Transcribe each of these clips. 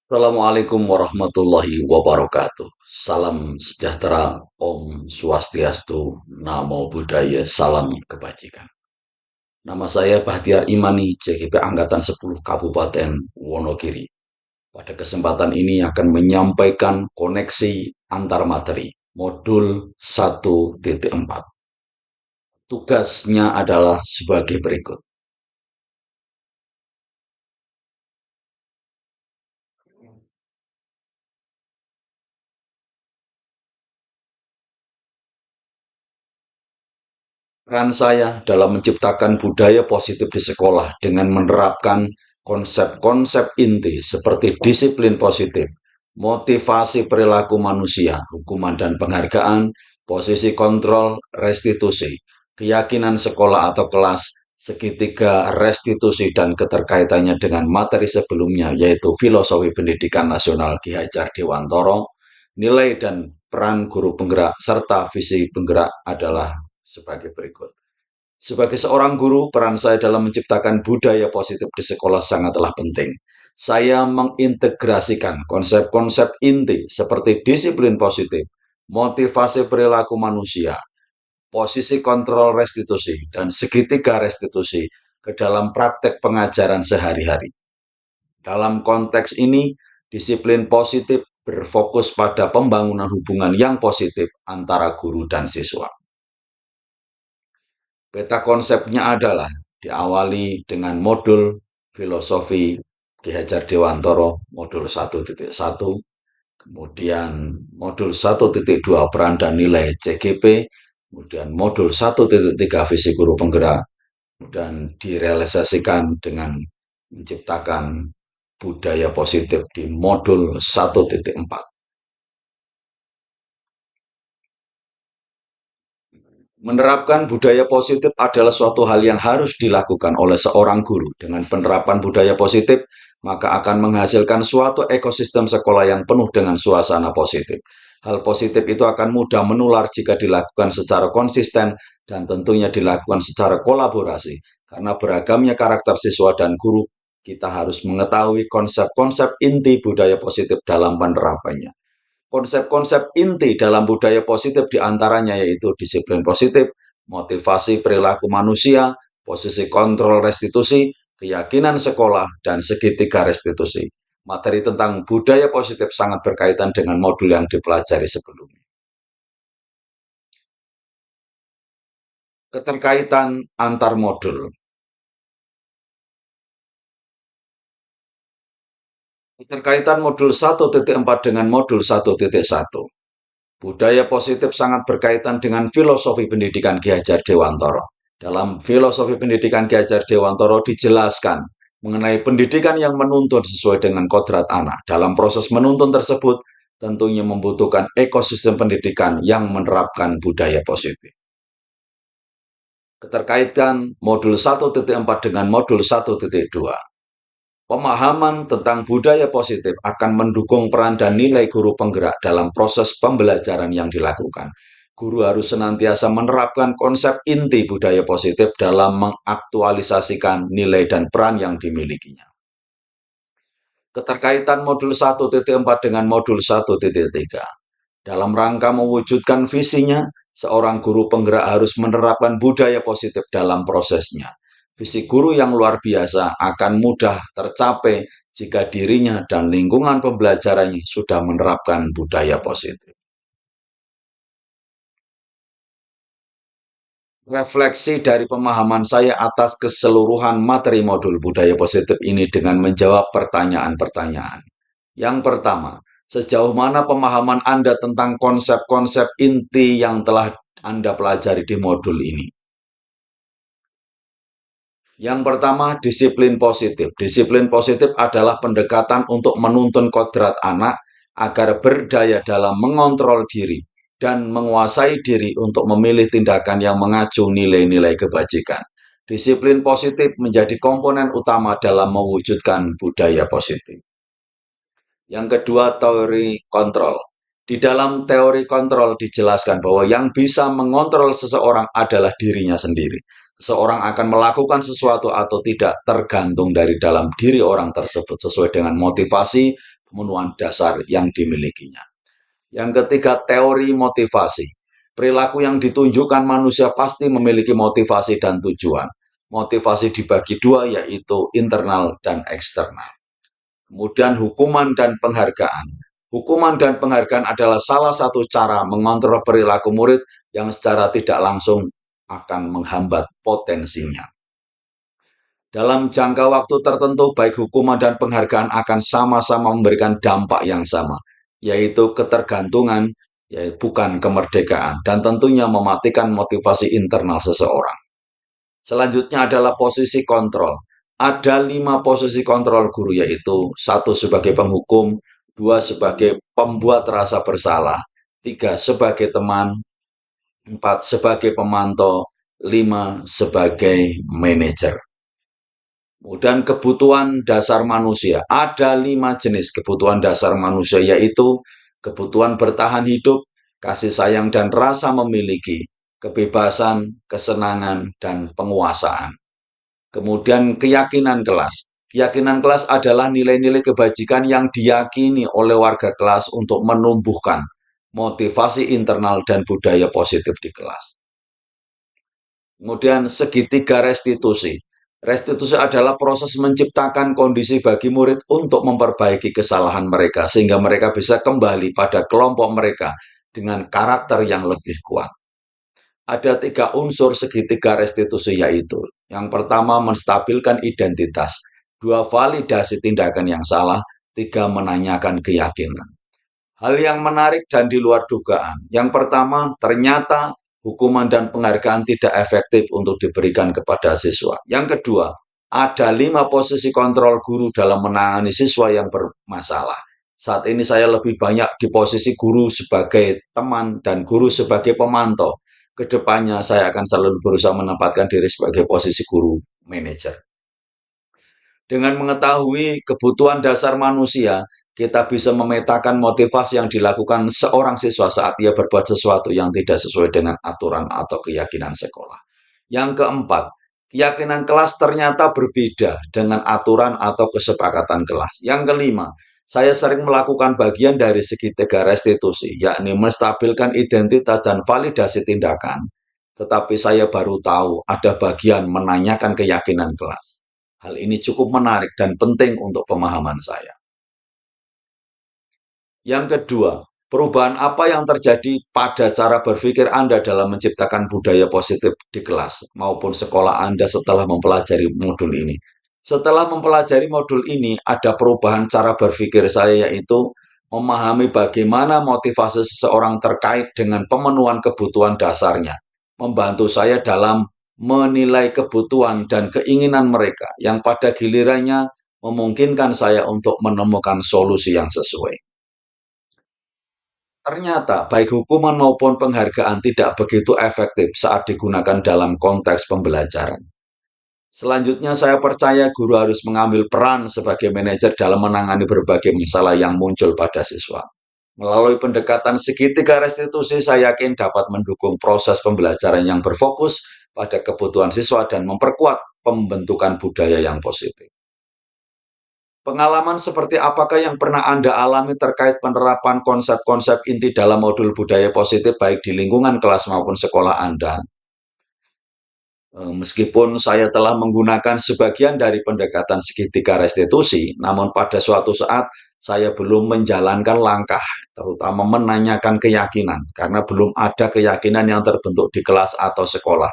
Assalamualaikum warahmatullahi wabarakatuh. Salam sejahtera, Om Swastiastu, Namo Buddhaya, salam kebajikan. Nama saya Bahtiar Imani, CGP Angkatan 10 Kabupaten Wonogiri. Pada kesempatan ini akan menyampaikan koneksi antar materi, modul 1.4. Tugasnya adalah sebagai berikut. Peran saya dalam menciptakan budaya positif di sekolah dengan menerapkan konsep-konsep inti seperti disiplin positif, motivasi perilaku manusia, hukuman dan penghargaan, posisi kontrol, restitusi, keyakinan sekolah atau kelas, segitiga restitusi dan keterkaitannya dengan materi sebelumnya yaitu filosofi pendidikan nasional Ki Hajar Dewantoro, nilai dan peran guru penggerak serta visi penggerak adalah sebagai berikut. Sebagai seorang guru, peran saya dalam menciptakan budaya positif di sekolah sangatlah penting. Saya mengintegrasikan konsep-konsep inti seperti disiplin positif, motivasi perilaku manusia, posisi kontrol restitusi, dan segitiga restitusi ke dalam praktek pengajaran sehari-hari. Dalam konteks ini, disiplin positif berfokus pada pembangunan hubungan yang positif antara guru dan siswa. Peta konsepnya adalah diawali dengan modul filosofi Ki Hajar Dewantoro modul 1.1, kemudian modul 1.2 peran dan nilai CGP, kemudian modul 1.3 visi guru penggerak, kemudian direalisasikan dengan menciptakan budaya positif di modul 1.4. Menerapkan budaya positif adalah suatu hal yang harus dilakukan oleh seorang guru. Dengan penerapan budaya positif, maka akan menghasilkan suatu ekosistem sekolah yang penuh dengan suasana positif. Hal positif itu akan mudah menular jika dilakukan secara konsisten dan tentunya dilakukan secara kolaborasi. Karena beragamnya karakter siswa dan guru, kita harus mengetahui konsep-konsep inti budaya positif dalam penerapannya. Konsep-konsep inti dalam budaya positif diantaranya yaitu disiplin positif, motivasi perilaku manusia, posisi kontrol restitusi, keyakinan sekolah, dan segitiga restitusi. Materi tentang budaya positif sangat berkaitan dengan modul yang dipelajari sebelumnya. Keterkaitan antar modul. Keterkaitan modul 1.4 dengan modul 1.1. Budaya positif sangat berkaitan dengan filosofi pendidikan Ki Hajar Dewantoro. Dalam filosofi pendidikan Ki Hajar Dewantoro dijelaskan mengenai pendidikan yang menuntun sesuai dengan kodrat anak. Dalam proses menuntun tersebut, tentunya membutuhkan ekosistem pendidikan yang menerapkan budaya positif. Keterkaitan modul 1.4 dengan modul 1.2. Pemahaman tentang budaya positif akan mendukung peran dan nilai guru penggerak dalam proses pembelajaran yang dilakukan. Guru harus senantiasa menerapkan konsep inti budaya positif dalam mengaktualisasikan nilai dan peran yang dimilikinya. Keterkaitan modul 1.4 dengan modul 1.3. Dalam rangka mewujudkan visinya, seorang guru penggerak harus menerapkan budaya positif dalam prosesnya. Visi guru yang luar biasa akan mudah tercapai jika dirinya dan lingkungan pembelajarannya sudah menerapkan budaya positif. Refleksi dari pemahaman saya atas keseluruhan materi modul budaya positif ini dengan menjawab pertanyaan-pertanyaan. Yang pertama, sejauh mana pemahaman Anda tentang konsep-konsep inti yang telah Anda pelajari di modul ini? Yang pertama, disiplin positif. Disiplin positif adalah pendekatan untuk menuntun kodrat anak agar berdaya dalam mengontrol diri dan menguasai diri untuk memilih tindakan yang mengacu nilai-nilai kebajikan. Disiplin positif menjadi komponen utama dalam mewujudkan budaya positif. Yang kedua, teori kontrol. Di dalam teori kontrol dijelaskan bahwa yang bisa mengontrol seseorang adalah dirinya sendiri. Seseorang akan melakukan sesuatu atau tidak tergantung dari dalam diri orang tersebut sesuai dengan motivasi, pemenuhan dasar yang dimilikinya. Yang ketiga, teori motivasi. Perilaku yang ditunjukkan manusia pasti memiliki motivasi dan tujuan. Motivasi dibagi dua, yaitu internal dan eksternal. Kemudian hukuman dan penghargaan. Hukuman dan penghargaan adalah salah satu cara mengontrol perilaku murid yang secara tidak langsung akan menghambat potensinya. Dalam jangka waktu tertentu, baik hukuman dan penghargaan akan sama-sama memberikan dampak yang sama, yaitu ketergantungan, yaitu bukan kemerdekaan, dan tentunya mematikan motivasi internal seseorang. Selanjutnya adalah posisi kontrol. Ada 5 posisi kontrol guru, yaitu 1 sebagai penghukum, 2 sebagai pembuat rasa bersalah, 3 sebagai teman, 4 sebagai pemantau, 5 sebagai manajer. Kemudian kebutuhan dasar manusia. Ada 5 jenis kebutuhan dasar manusia, yaitu kebutuhan bertahan hidup, kasih sayang dan rasa memiliki, kebebasan, kesenangan, dan penguasaan. Kemudian keyakinan kelas. Keyakinan kelas adalah nilai-nilai kebajikan yang diyakini oleh warga kelas untuk menumbuhkan motivasi internal dan budaya positif di kelas. Kemudian segitiga restitusi. Restitusi adalah proses menciptakan kondisi bagi murid untuk memperbaiki kesalahan mereka sehingga mereka bisa kembali pada kelompok mereka dengan karakter yang lebih kuat. Ada 3 unsur segitiga restitusi, yaitu yang pertama menstabilkan identitas, 2 validasi tindakan yang salah, 3 menanyakan keyakinan. Hal yang menarik dan di luar dugaan. Yang pertama, ternyata hukuman dan penghargaan tidak efektif untuk diberikan kepada siswa. Yang kedua, ada 5 posisi kontrol guru dalam menangani siswa yang bermasalah. Saat ini saya lebih banyak di posisi guru sebagai teman dan guru sebagai pemantau. Kedepannya saya akan selalu berusaha menempatkan diri sebagai posisi guru manajer. Dengan mengetahui kebutuhan dasar manusia, kita bisa memetakan motivasi yang dilakukan seorang siswa saat ia berbuat sesuatu yang tidak sesuai dengan aturan atau keyakinan sekolah. Yang keempat, keyakinan kelas ternyata berbeda dengan aturan atau kesepakatan kelas. Yang kelima, saya sering melakukan bagian dari segitiga restitusi, yakni menstabilkan identitas dan validasi tindakan. Tetapi saya baru tahu ada bagian menanyakan keyakinan kelas. Hal ini cukup menarik dan penting untuk pemahaman saya. Yang kedua, perubahan apa yang terjadi pada cara berpikir Anda dalam menciptakan budaya positif di kelas maupun sekolah Anda setelah mempelajari modul ini? Setelah mempelajari modul ini, ada perubahan cara berpikir saya, yaitu memahami bagaimana motivasi seseorang terkait dengan pemenuhan kebutuhan dasarnya, membantu saya dalam menilai kebutuhan dan keinginan mereka yang pada gilirannya memungkinkan saya untuk menemukan solusi yang sesuai. Ternyata baik hukuman maupun penghargaan tidak begitu efektif saat digunakan dalam konteks pembelajaran. Selanjutnya, saya percaya guru harus mengambil peran sebagai manajer dalam menangani berbagai masalah yang muncul pada siswa. Melalui pendekatan segitiga restitusi, saya yakin dapat mendukung proses pembelajaran yang berfokus pada kebutuhan siswa dan memperkuat pembentukan budaya yang positif. Pengalaman seperti apakah yang pernah Anda alami terkait penerapan konsep-konsep inti dalam modul budaya positif baik di lingkungan kelas maupun sekolah Anda? Meskipun saya telah menggunakan sebagian dari pendekatan segitiga restitusi, namun pada suatu saat saya belum menjalankan langkah, terutama menanyakan keyakinan, karena belum ada keyakinan yang terbentuk di kelas atau sekolah.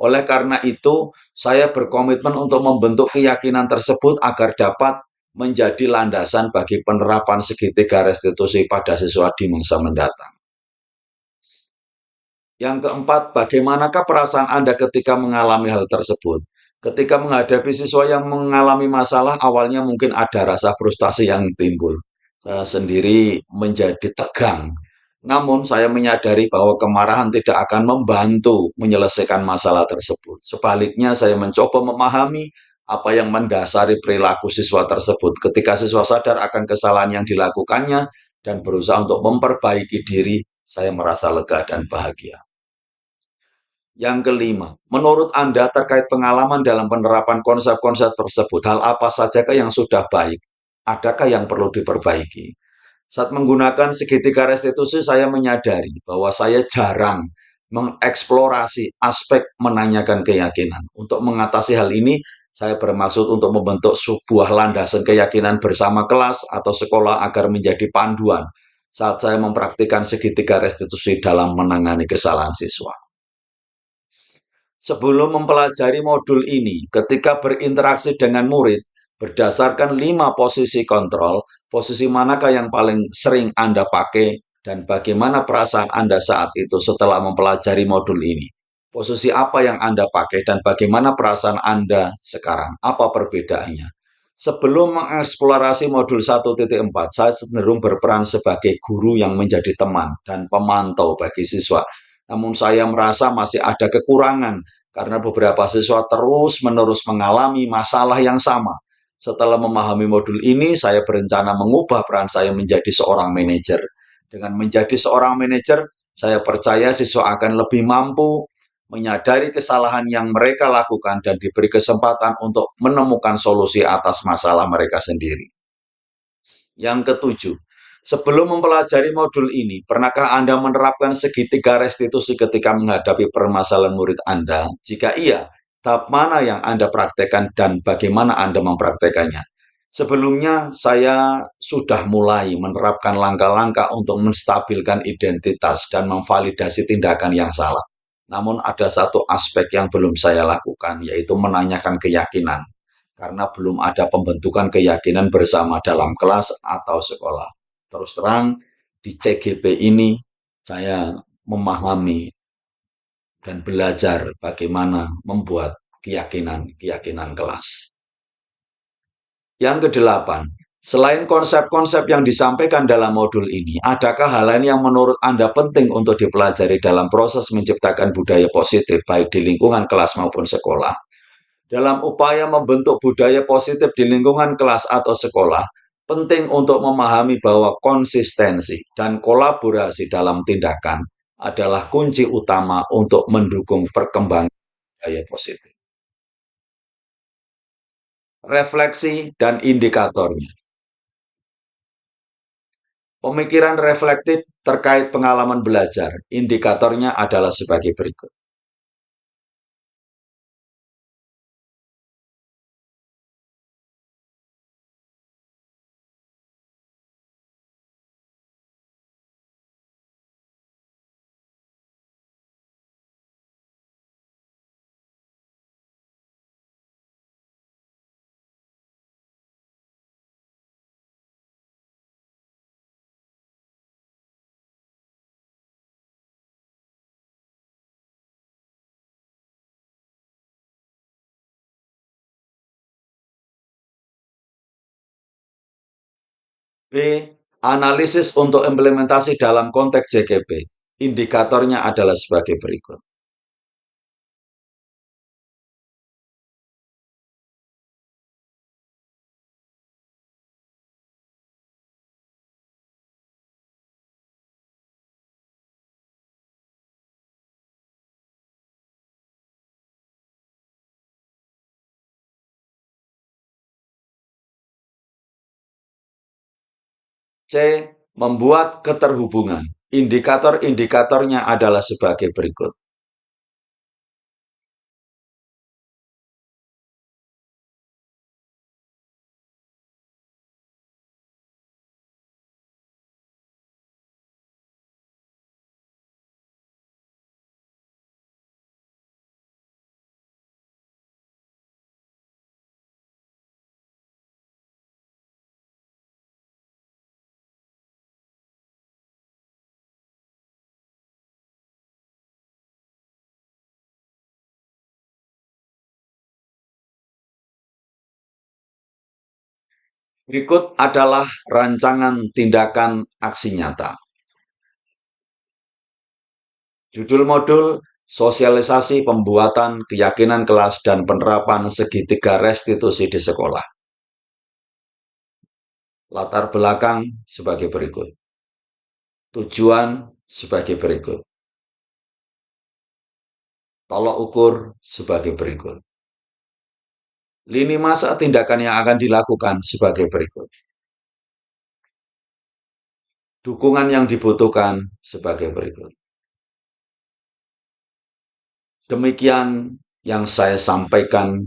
Oleh karena itu, saya berkomitmen untuk membentuk keyakinan tersebut agar dapat menjadi landasan bagi penerapan segitiga restitusi pada siswa di masa mendatang. Yang keempat, bagaimanakah perasaan Anda ketika mengalami hal tersebut? Ketika menghadapi siswa yang mengalami masalah, awalnya mungkin ada rasa frustasi yang timbul. Saya sendiri menjadi tegang. Namun, saya menyadari bahwa kemarahan tidak akan membantu menyelesaikan masalah tersebut. Sebaliknya, saya mencoba memahami apa yang mendasari perilaku siswa tersebut. Ketika siswa sadar akan kesalahan yang dilakukannya dan berusaha untuk memperbaiki diri, saya merasa lega dan bahagia. Yang kelima, menurut Anda terkait pengalaman dalam penerapan konsep-konsep tersebut, hal apa sajakah yang sudah baik? adakah yang perlu diperbaiki? Saat menggunakan segitiga restitusi, saya menyadari bahwa saya jarang mengeksplorasi aspek menanyakan keyakinan. Untuk mengatasi hal ini, saya bermaksud untuk membentuk sebuah landasan keyakinan bersama kelas atau sekolah agar menjadi panduan saat saya mempraktikkan segitiga restitusi dalam menangani kesalahan siswa. Sebelum mempelajari modul ini, ketika berinteraksi dengan murid, berdasarkan 5 posisi kontrol, posisi manakah yang paling sering Anda pakai dan bagaimana perasaan Anda saat itu setelah mempelajari modul ini? Posisi apa yang Anda pakai dan bagaimana perasaan Anda sekarang? Apa perbedaannya? Sebelum mengeksplorasi modul 1.4, saya cenderung berperan sebagai guru yang menjadi teman dan pemantau bagi siswa. Namun saya merasa masih ada kekurangan karena beberapa siswa terus-menerus mengalami masalah yang sama. Setelah memahami modul ini, saya berencana mengubah peran saya menjadi seorang manajer. Dengan menjadi seorang manajer, saya percaya siswa akan lebih mampu menyadari kesalahan yang mereka lakukan dan diberi kesempatan untuk menemukan solusi atas masalah mereka sendiri. Yang ketujuh, sebelum mempelajari modul ini, pernahkah Anda menerapkan segitiga restitusi ketika menghadapi permasalahan murid Anda? Jika iya, tahap mana yang Anda praktekkan dan bagaimana Anda mempraktekannya? Sebelumnya, saya sudah mulai menerapkan langkah-langkah untuk menstabilkan identitas dan memvalidasi tindakan yang salah. Namun ada satu aspek yang belum saya lakukan, yaitu menanyakan keyakinan karena belum ada pembentukan keyakinan bersama dalam kelas atau sekolah. Terus terang, di CGP ini saya memahami dan belajar bagaimana membuat keyakinan-keyakinan kelas. Yang kedelapan, selain konsep-konsep yang disampaikan dalam modul ini, adakah hal lain yang menurut Anda penting untuk dipelajari dalam proses menciptakan budaya positif baik di lingkungan kelas maupun sekolah? Dalam upaya membentuk budaya positif di lingkungan kelas atau sekolah, penting untuk memahami bahwa konsistensi dan kolaborasi dalam tindakan adalah kunci utama untuk mendukung perkembangan budaya positif. Refleksi dan indikatornya. Pemikiran reflektif terkait pengalaman belajar, indikatornya adalah sebagai berikut. B. Analisis untuk implementasi dalam konteks JKP. Indikatornya adalah sebagai berikut. C. Membuat keterhubungan. Indikator-indikatornya adalah sebagai berikut. Berikut adalah rancangan tindakan aksi nyata. Judul modul, sosialisasi pembuatan keyakinan kelas dan penerapan segitiga restitusi di sekolah. Latar belakang sebagai berikut. Tujuan sebagai berikut. Tolok ukur sebagai berikut. Lini masa tindakan yang akan dilakukan sebagai berikut. Dukungan yang dibutuhkan sebagai berikut. Demikian yang saya sampaikan,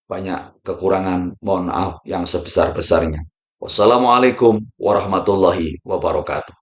banyak kekurangan, mohon maaf yang sebesar-besarnya. Wassalamualaikum warahmatullahi wabarakatuh.